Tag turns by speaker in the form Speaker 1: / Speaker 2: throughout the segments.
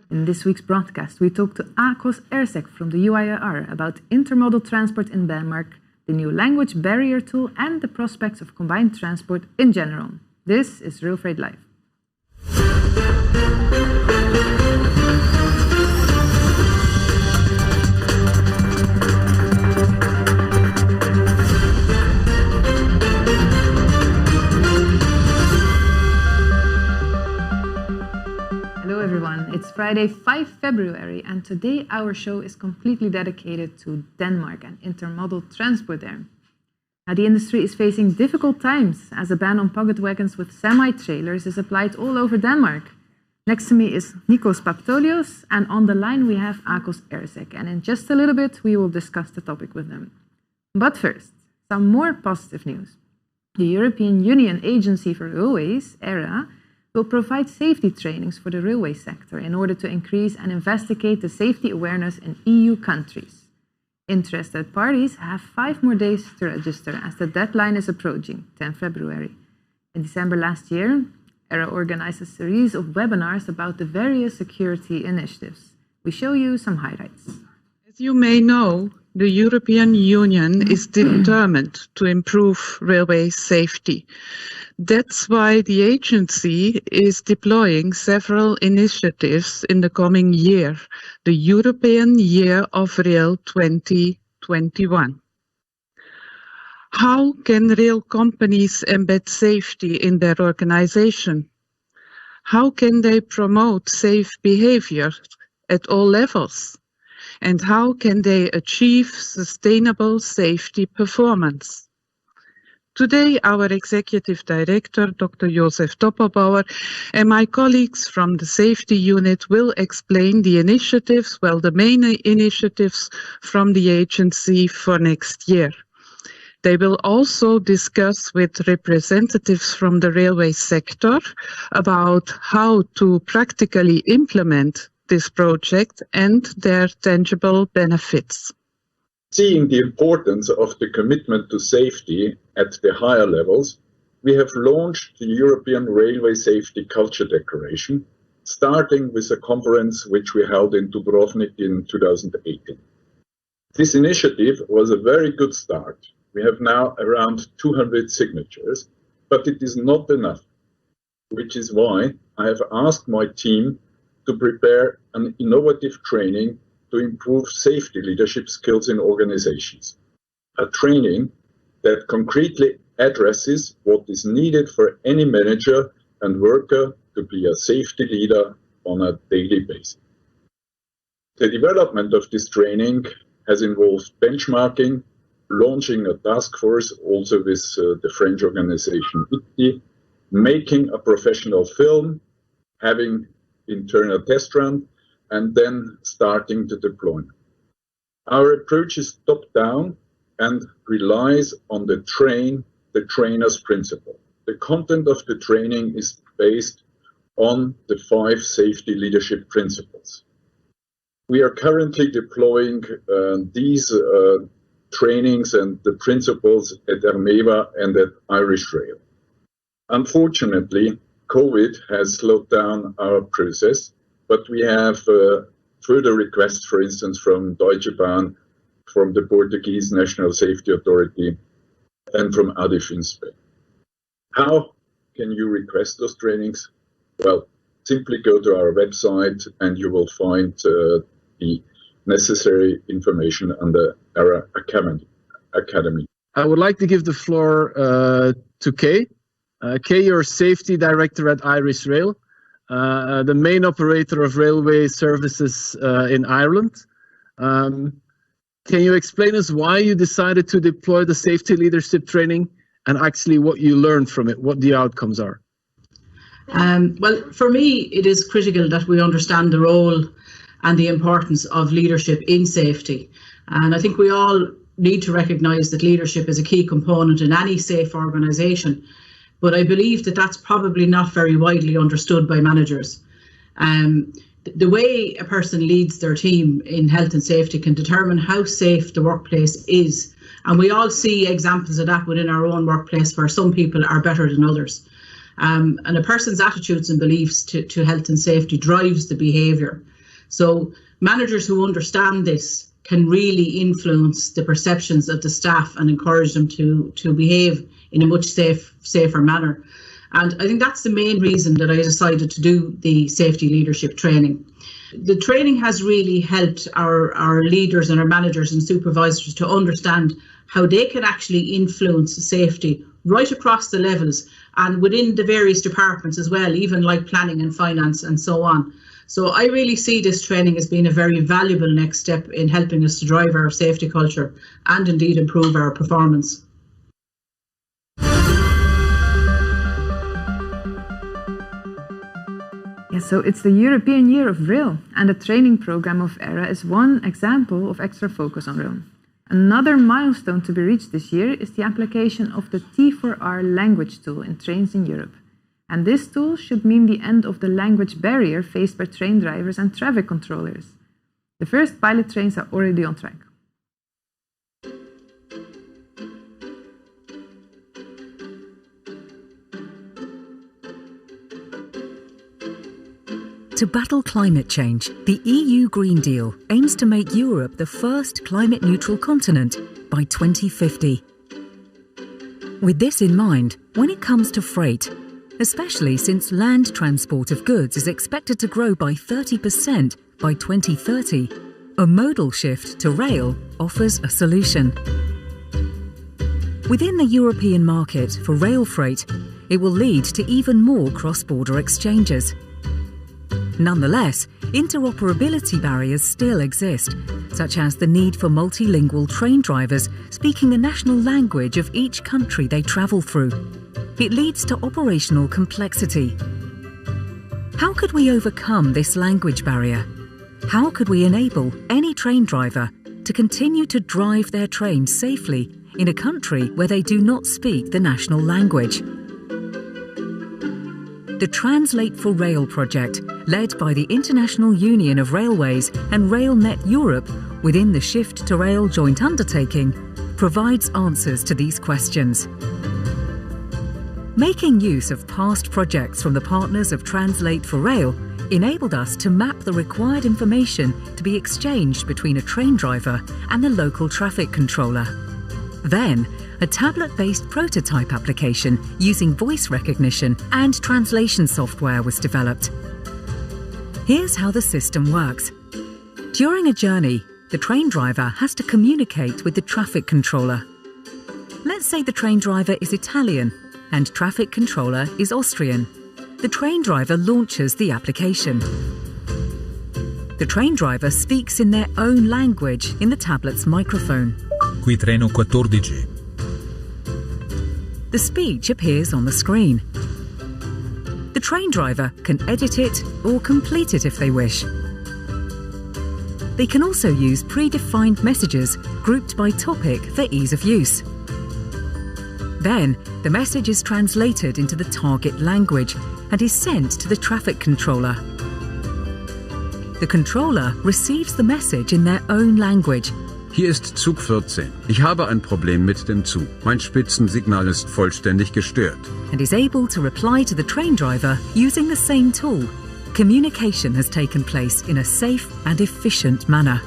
Speaker 1: In this week's broadcast, we talk to Akos Ersek from the UIRR about intermodal transport in Denmark, the new language barrier tool, and the prospects of combined transport in general. This is Railfreight Live. Hello everyone, it's Friday 5 February and today our show is completely dedicated to Denmark and intermodal transport there. Now, the industry is facing difficult times as a ban on Pocketwagons with semi-trailers is applied all over Denmark. Next to me is Nikos Paptolios, and on the line we have Akos Ersek, and in just a little bit we will discuss the topic with them. But first, some more positive news. The European Union Agency for Railways, ERA, will provide safety trainings for the railway sector in order to increase and investigate the safety awareness in EU countries. Interested parties have 5 more days to register as the deadline is approaching, 10 February. In December last year, ERA organized a series of webinars about the various security initiatives. We show you some highlights.
Speaker 2: As you may know, the European Union is determined to improve railway safety. That's why the agency is deploying several initiatives in the coming year, the European Year of Rail 2021. How can rail companies embed safety in their organization? How can they promote safe behavior at all levels? And how can they achieve sustainable safety performance? Today, our Executive Director, Dr. Josef Doppelbauer, and my colleagues from the Safety Unit will explain the initiatives, the main initiatives from the agency for next year. They will also discuss with representatives from the railway sector about how to practically implement this project and their tangible benefits.
Speaker 3: Seeing the importance of the commitment to safety at the higher levels, we have launched the European Railway Safety Culture Declaration, starting with a conference which we held in Dubrovnik in 2018. This initiative was a very good start. We have now around 200 signatures, but it is not enough, which is why I have asked my team to prepare an innovative training to improve safety leadership skills in organizations. A training that concretely addresses what is needed for any manager and worker to be a safety leader on a daily basis. The development of this training has involved benchmarking, launching a task force also with the French organization ICTI, making a professional film, having internal test run, and then starting the deployment. Our approach is top-down and relies on the trainer's principle. The content of the training is based on the 5 safety leadership principles. We are currently deploying these trainings and the principles at Ermeva and at Irish Rail. Unfortunately, COVID has slowed down our process, but we have further requests, for instance, from Deutsche Bahn, from the Portuguese National Safety Authority, and from ADIF in Spain. How can you request those trainings? Well, simply go to our website and you will find the necessary information on the ERA Academy.
Speaker 4: I would like to give the floor to Kay. Kay, you're Safety Director at Irish Rail, the main operator of railway services in Ireland. Can you explain us why you decided to deploy the safety leadership training and actually what you learned from it, what the outcomes are?
Speaker 5: Well, for me, it is critical that we understand the role and the importance of leadership in safety. And I think we all need to recognise that leadership is a key component in any safe organisation. But I believe that that's probably not very widely understood by managers. The way a person leads their team in health and safety can determine how safe the workplace is. And we all see examples of that within our own workplace where some people are better than others. And a person's attitudes and beliefs to health and safety drives the behaviour. So managers who understand this can really influence the perceptions of the staff and encourage them to behave in a much safer manner. And I think that's the main reason that I decided to do the safety leadership training. The training has really helped our leaders and our managers and supervisors to understand how they can actually influence safety right across the levels and within the various departments as well, even like planning and finance and so on. So I really see this training as being a very valuable next step in helping us to drive our safety culture and indeed improve our performance.
Speaker 1: So it's the European Year of Rail, and the training program of ERA is one example of extra focus on rail. Another milestone to be reached this year is the application of the T4R language tool in trains in Europe. And this tool should mean the end of the language barrier faced by train drivers and traffic controllers. The first pilot trains are already on track.
Speaker 6: To battle climate change, the EU Green Deal aims to make Europe the first climate-neutral continent by 2050. With this in mind, when it comes to freight, especially since land transport of goods is expected to grow by 30% by 2030, a modal shift to rail offers a solution. Within the European market for rail freight, it will lead to even more cross-border exchanges. Nonetheless, interoperability barriers still exist, such as the need for multilingual train drivers speaking the national language of each country they travel through. It leads to operational complexity. How could we overcome this language barrier? How could we enable any train driver to continue to drive their train safely in a country where they do not speak the national language? The Translate for Rail project, led by the International Union of Railways and RailNet Europe within the Shift to Rail joint undertaking, provides answers to these questions. Making use of past projects from the partners of Translate for Rail enabled us to map the required information to be exchanged between a train driver and the local traffic controller. Then, a tablet-based prototype application using voice recognition and translation software was developed. Here's how the system works. During a journey, the train driver has to communicate with the traffic controller. Let's say the train driver is Italian and traffic controller is Austrian. The train driver launches the application. The train driver speaks in their own language in the tablet's microphone.
Speaker 7: Qui treno 14.
Speaker 6: The speech appears on the screen. The train driver can edit it or complete it if they wish. They can also use predefined messages grouped by topic for ease of use. Then, the message is translated into the target language and is sent to the traffic controller. The controller receives the message in their own language.
Speaker 8: Hier ist Zug 14. Ich habe ein Problem mit dem Zug. Mein Spitzensignal ist vollständig gestört.
Speaker 6: And is able to reply to the train driver using the same tool. Communication has taken place in a safe and efficient manner.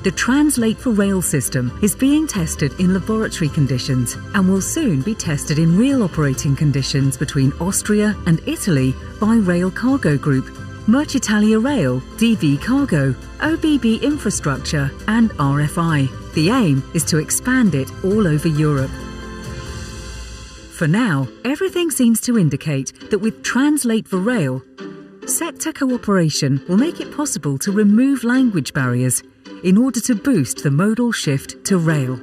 Speaker 6: The Translate for Rail system is being tested in laboratory conditions and will soon be tested in real operating conditions between Austria and Italy by Rail Cargo Group, Merchitalia Rail, DV Cargo, OBB Infrastructure and RFI. The aim is to expand it all over Europe. For now, everything seems to indicate that with Translate for Rail, sector cooperation will make it possible to remove language barriers in order to boost the modal shift to rail.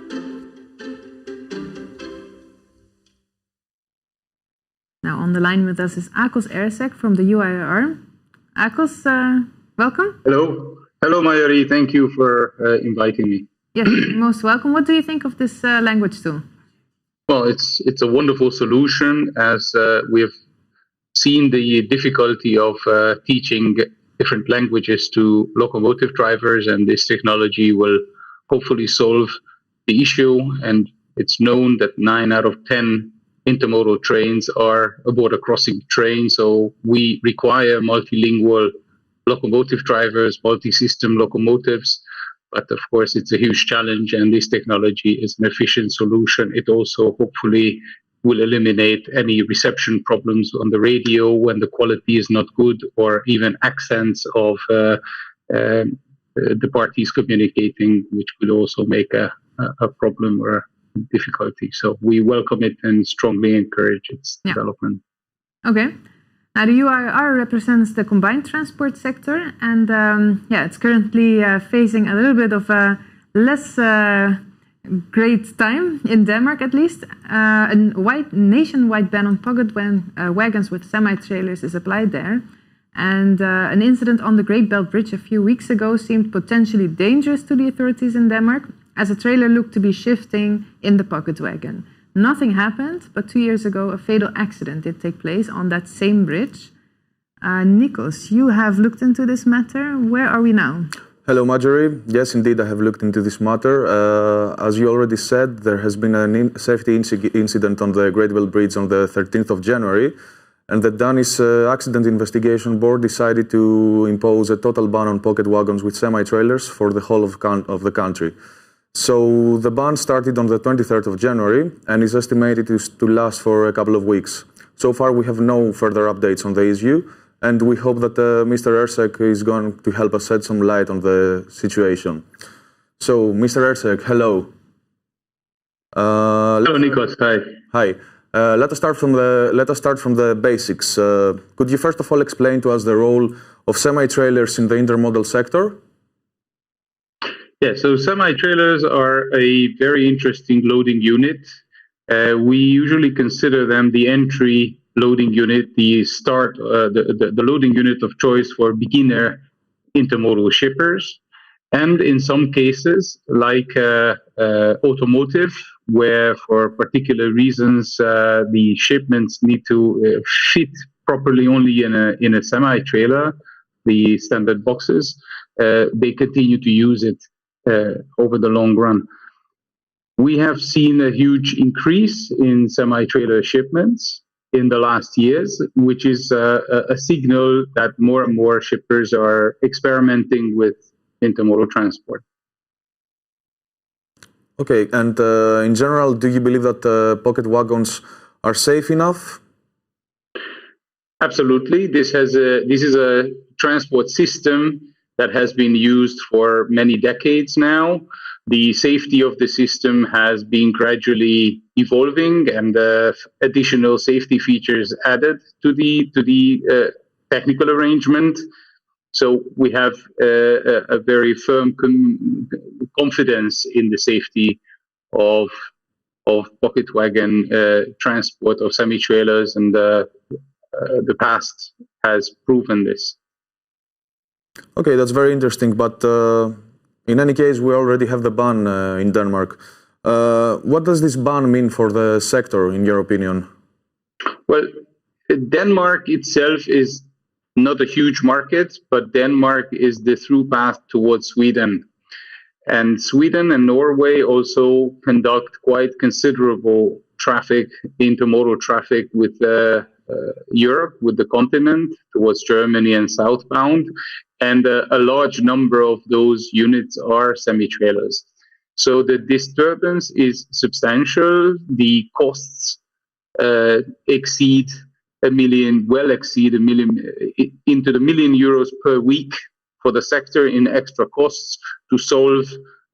Speaker 1: Now on the line with us is Akos Ersek from the UIRR. Akos, welcome.
Speaker 9: Hello. Hello, Mayuri. Thank you for inviting me.
Speaker 1: Yes, most welcome. What do you think of this language tool?
Speaker 9: Well, it's a wonderful solution, as we have seen the difficulty of teaching different languages to locomotive drivers, and this technology will hopefully solve the issue. And it's known that 9 out of 10 intermodal trains are a border crossing train, so we require multilingual locomotive drivers, multi-system locomotives. But of course, it's a huge challenge, and this technology is an efficient solution. It also hopefully will eliminate any reception problems on the radio when the quality is not good, or even accents of the parties communicating, which could also make a problem or difficulty. So we welcome it and strongly encourage its development.
Speaker 1: Okay. Now, the UIRR represents the combined transport sector, and it's currently facing a little bit of a less great time, in Denmark at least. A nationwide ban on wagons with semi-trailers is applied there. And an incident on the Great Belt Bridge a few weeks ago seemed potentially dangerous to the authorities in Denmark, as a trailer looked to be shifting in the pocket wagon. Nothing happened, but 2 years ago, a fatal accident did take place on that same bridge. Nikos, you have looked into this matter. Where are we now?
Speaker 10: Hello, Marjorie. Yes, indeed, I have looked into this matter. As you already said, there has been a safety incident on the Great Belt Bridge on the 13th of January, and the Danish Accident Investigation Board decided to impose a total ban on pocket wagons with semi-trailers for the whole of the country. So the ban started on the 23rd of January and is estimated to last for a couple of weeks. So far, we have no further updates on the issue, and we hope that Mr. Ersek is going to help us shed some light on the situation. So, Mr. Ersek, hello.
Speaker 9: Hello, Nikos. Hi.
Speaker 10: Hi. Let us start from the basics. Could you first of all explain to us the role of semi-trailers in the intermodal sector?
Speaker 9: Yeah, so semi-trailers are a very interesting loading unit. We usually consider them the entry loading unit, the loading unit of choice for beginner intermodal shippers. And in some cases, like automotive, where for particular reasons the shipments need to fit properly only in a semi-trailer, the standard boxes, they continue to use it over the long run. We have seen a huge increase in semi-trailer shipments in the last years, which is a signal that more and more shippers are experimenting with intermodal transport.
Speaker 10: Okay, and in general, do you believe that pocket wagons are safe enough?
Speaker 9: Absolutely. This is a transport system that has been used for many decades now. The safety of the system has been gradually evolving, and additional safety features added to the technical arrangement. So we have a very firm confidence in the safety of pocket wagon transport of semi-trailers, and the past has proven this.
Speaker 10: Okay, that's very interesting, but in any case, we already have the ban in Denmark. What does this ban mean for the sector, in your opinion?
Speaker 9: Well, Denmark itself is not a huge market, but Denmark is the through path towards Sweden. And Sweden and Norway also conduct quite considerable traffic, intermodal traffic with Europe, with the continent, towards Germany and southbound. And a large number of those units are semi-trailers. So the disturbance is substantial. The costs exceed $1 million, into the €1 million per week for the sector in extra costs to solve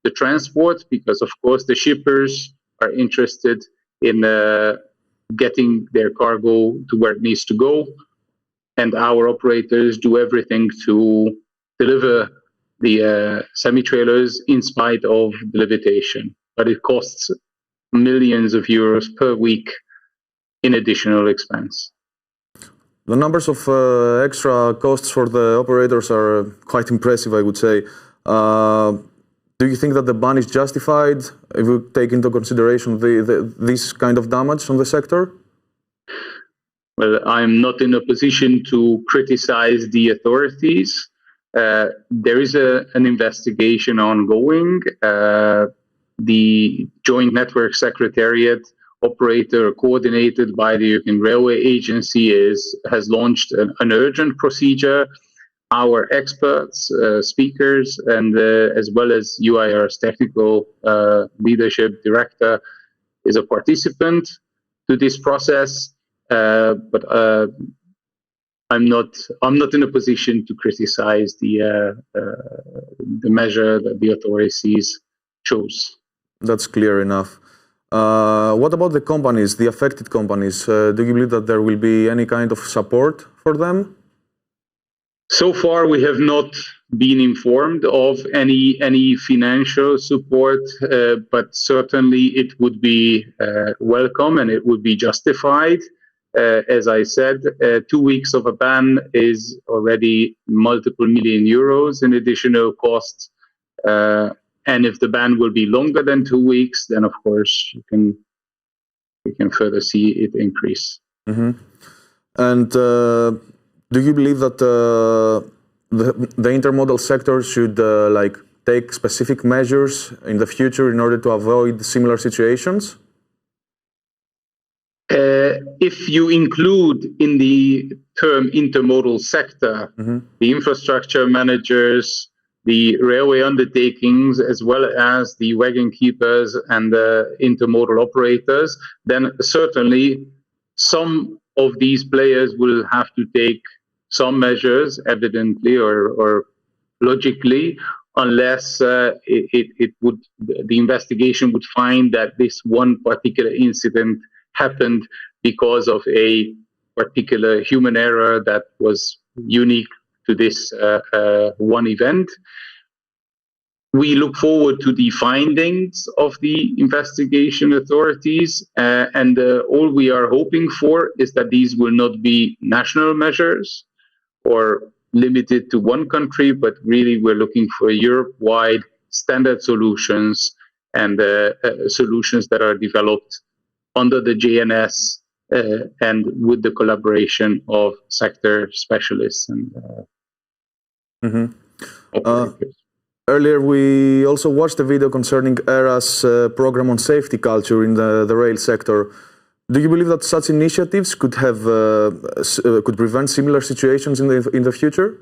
Speaker 9: the transport, because of course the shippers are interested in getting their cargo to where it needs to go, and our operators do everything to deliver the semi-trailers in spite of the limitation. But it costs millions of euros per week in additional expense.
Speaker 10: The numbers of extra costs for the operators are quite impressive, I would say. Do you think that the ban is justified if we take into consideration this kind of damage on the sector?
Speaker 9: Well, I'm not in a position to criticize the authorities. There is an investigation ongoing. The Joint Network Secretariat operator coordinated by the European Railway Agency has launched an urgent procedure. Our experts, speakers, and as well as UIR's technical leadership director is a participant to this process, but I'm not in a position to criticize the measure that the authorities chose.
Speaker 10: That's clear enough. What about the companies, the affected companies? Do you believe that there will be any kind of support for them?
Speaker 9: So far, we have not been informed of any financial support, but certainly it would be welcome and it would be justified. As I said, 2 weeks of a ban is already multiple million euros in additional costs. And if the ban will be longer than 2 weeks, then of course we can further see it increase.
Speaker 10: Mm-hmm. And do you believe that the intermodal sector should take specific measures in the future in order to avoid similar situations?
Speaker 9: If you include in the term intermodal sector, the infrastructure managers, the railway undertakings, as well as the wagon keepers and the intermodal operators, then certainly some of these players will have to take some measures, evidently or logically, unless the investigation would find that this one particular incident happened because of a particular human error that was unique to this one event. We look forward to the findings of the investigation authorities, and all we are hoping for is that these will not be national measures or limited to one country, but really we're looking for Europe-wide standard solutions and solutions that are developed under the JNS and with the collaboration of sector specialists and operators.
Speaker 10: Earlier, we also watched a video concerning ERA's program on safety culture in the rail sector. Do you believe that such initiatives could prevent similar situations in the future?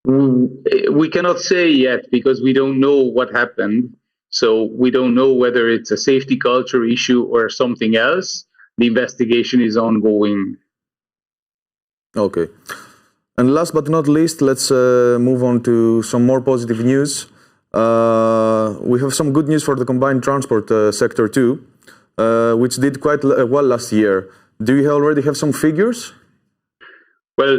Speaker 9: We cannot say yet because we don't know what happened. So we don't know whether it's a safety culture issue or something else. The investigation is ongoing.
Speaker 10: Okay. And last but not least, let's move on to some more positive news. We have some good news for the combined transport sector too, which did quite well last year. Do you already have some figures?
Speaker 9: Well,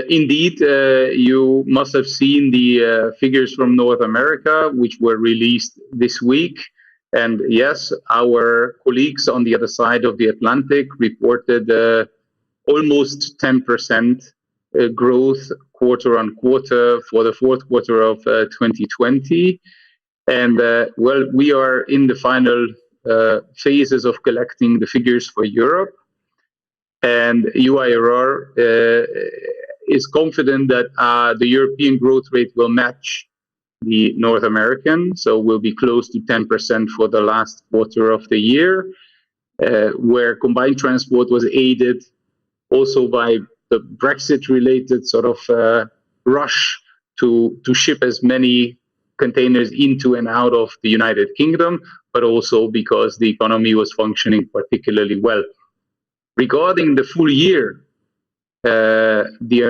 Speaker 9: indeed, you must have seen the figures from North America, which were released this week. And yes, our colleagues on the other side of the Atlantic reported almost 10% growth quarter on quarter for the fourth quarter of 2020. And well, we are in the final phases of collecting the figures for Europe. And UIRR is confident that the European growth rate will match the North American, so we'll be close to 10% for the last quarter of the year, where combined transport was aided also by the Brexit-related sort of rush to ship as many containers into and out of the United Kingdom, but also because the economy was functioning particularly well. Regarding the full year, the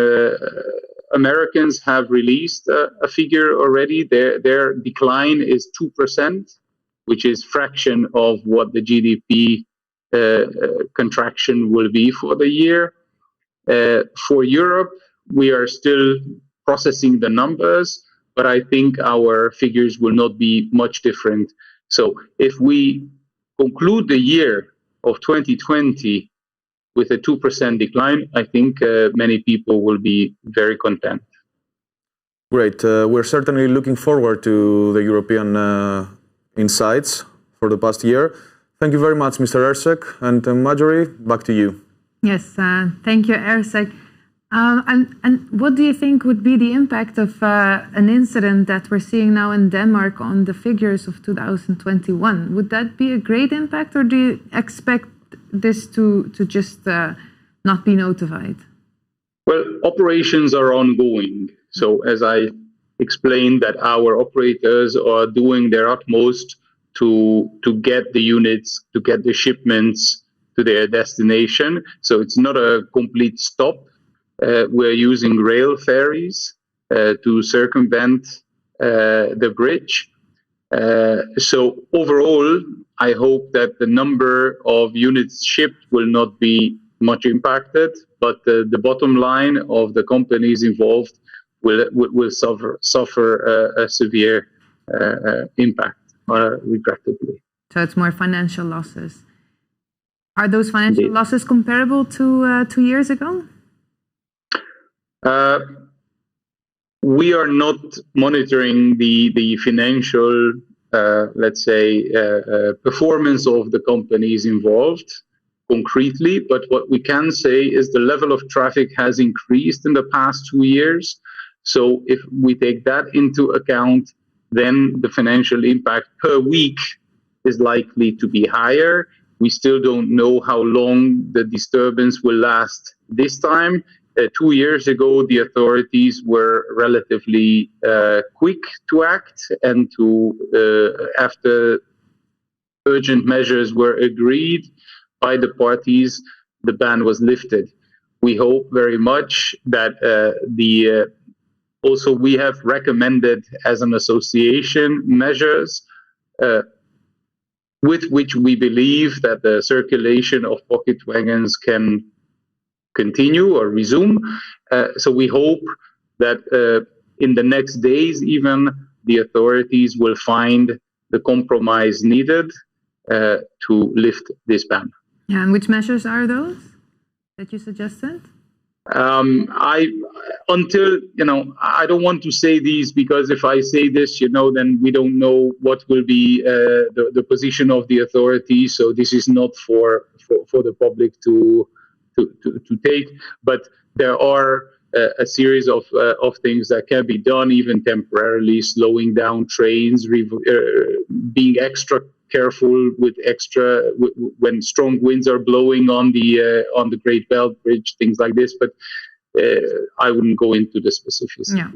Speaker 9: Americans have released a figure already. Their decline is 2%, which is fraction of what the GDP contraction will be for the year. For Europe, we are still processing the numbers, but I think our figures will not be much different. So if we conclude the year of 2020 with a 2% decline, I think many people will be very content.
Speaker 10: Great. We're certainly looking forward to the European insights for the past year. Thank you very much, Mr. Ersek. And Marjorie, back to you.
Speaker 1: Yes, thank you, Ersek. And what do you think would be the impact of an incident that we're seeing now in Denmark on the figures of 2021? Would that be a great impact, or do you expect this to just not be notified?
Speaker 9: Well, operations are ongoing. So as I explained, that our operators are doing their utmost to get the units, to get the shipments to their destination. So it's not a complete stop. We're using rail ferries to circumvent the bridge. So overall, I hope that the number of units shipped will not be much impacted, but the bottom line of the companies involved will suffer a severe impact, regrettably.
Speaker 1: So it's more financial losses. Are those financial losses comparable to 2 years ago?
Speaker 9: We are not monitoring the financial, let's say, performance of the companies involved concretely, but what we can say is the level of traffic has increased in the past 2 years. So if we take that into account, then the financial impact per week is likely to be higher. We still don't know how long the disturbance will last this time. 2 years ago, the authorities were relatively quick to act, and after urgent measures were agreed by the parties, the ban was lifted. We hope very much that also we have recommended as an association measures with which we believe that the circulation of pocket wagons can continue or resume. So we hope that in the next days even, the authorities will find the compromise needed to lift this ban.
Speaker 1: Yeah, and which measures are those that you suggested?
Speaker 9: I don't want to say these, because if I say this, then we don't know what will be the position of the authorities. So this is not for the public to take, but there are a series of things that can be done, even temporarily, slowing down trains, being extra careful with when strong winds are blowing on the Great Belt Bridge, things like this. But I wouldn't go into the specifics.
Speaker 1: Yeah.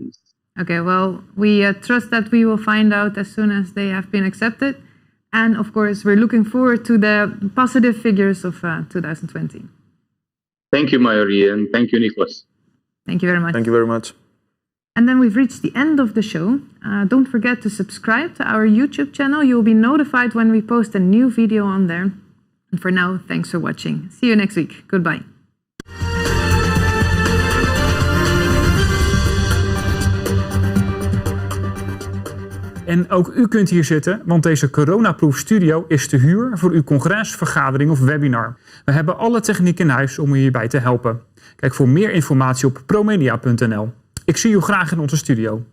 Speaker 1: Okay. Well, we trust that we will find out as soon as they have been accepted, and of course, we're looking forward to the positive figures of 2020.
Speaker 9: Thank you, Mayuri, and thank you, Niklas.
Speaker 1: Thank you very much.
Speaker 10: Thank you very much.
Speaker 1: And then we've reached the end of the show. Don't forget to subscribe to our YouTube channel. You'll be notified when we post a new video on there. And for now, thanks for watching. See you next week. Goodbye.
Speaker 7: En ook u kunt hier zitten, want deze coronaproof studio is te huur voor uw congres, vergadering of webinar. We hebben alle techniek in huis om u hierbij te helpen. Kijk voor meer informatie op promedia.nl. Ik zie u graag in onze studio.